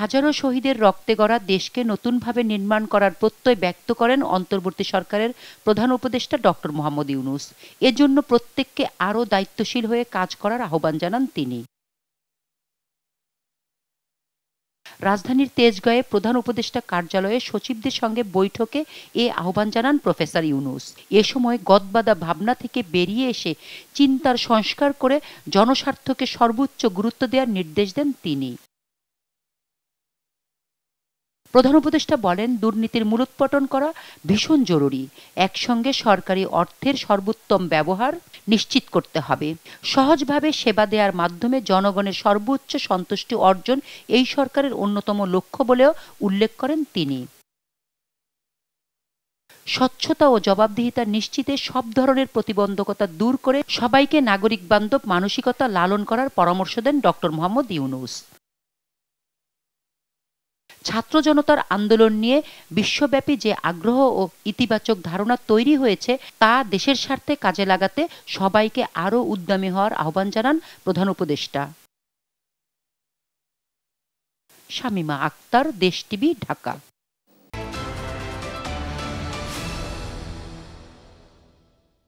হাজারো শহীদের রক্তে গড়া দেশকে নতুনভাবে নির্মাণ করার প্রত্যয় ব্যক্ত করেন অন্তর্বর্তী সরকারের প্রধান উপদেষ্টা ডক্টর মোহাম্মদ ইউনূস। এজন্য প্রত্যেককে আরও দায়িত্বশীল হয়ে কাজ করার আহ্বান জানান তিনি। রাজধানীর তেজগাঁয়ে প্রধান উপদেষ্টা কার্যালয়ে সচিবদের সঙ্গে বৈঠকে এ আহ্বান জানান প্রফেসর ইউনূস। এ সময় গদবাঁধা ভাবনা থেকে বেরিয়ে এসে চিন্তার সংস্কার করে জনস্বার্থকে সর্বোচ্চ গুরুত্ব দেওয়ার নির্দেশ দেন তিনি। প্রধান উপদেষ্টা বলেন, দুর্নীতির মূলোৎপাটন করা ভীষণ জরুরি। একসঙ্গে সরকারি অর্থের সর্বোত্তম ব্যবহার নিশ্চিত করতে হবে। সহজভাবে সেবা দেওয়ার মাধ্যমে জনগণের সর্বোচ্চ সন্তুষ্টি অর্জন এই সরকারের অন্যতম লক্ষ্য বলেও উল্লেখ করেন তিনি। স্বচ্ছতা ও জবাবদিহিতা নিশ্চিতে সব ধরনের প্রতিবন্ধকতা দূর করে সবাইকে নাগরিক বান্ধব মানসিকতা লালন করার পরামর্শ দেন ডক্টর মোহাম্মদ ইউনূস। ছাত্র জনতার আন্দোলন নিয়ে বিশ্বব্যাপী যে আগ্রহ ও ইতিবাচক ধারণা তৈরি হয়েছে তা দেশের স্বার্থে কাজে লাগাতে সবাইকে আরও উদ্যমী হওয়ার আহ্বান জানান প্রধান উপদেষ্টা। শামীমা আক্তার, দেশ টিভি, ঢাকা।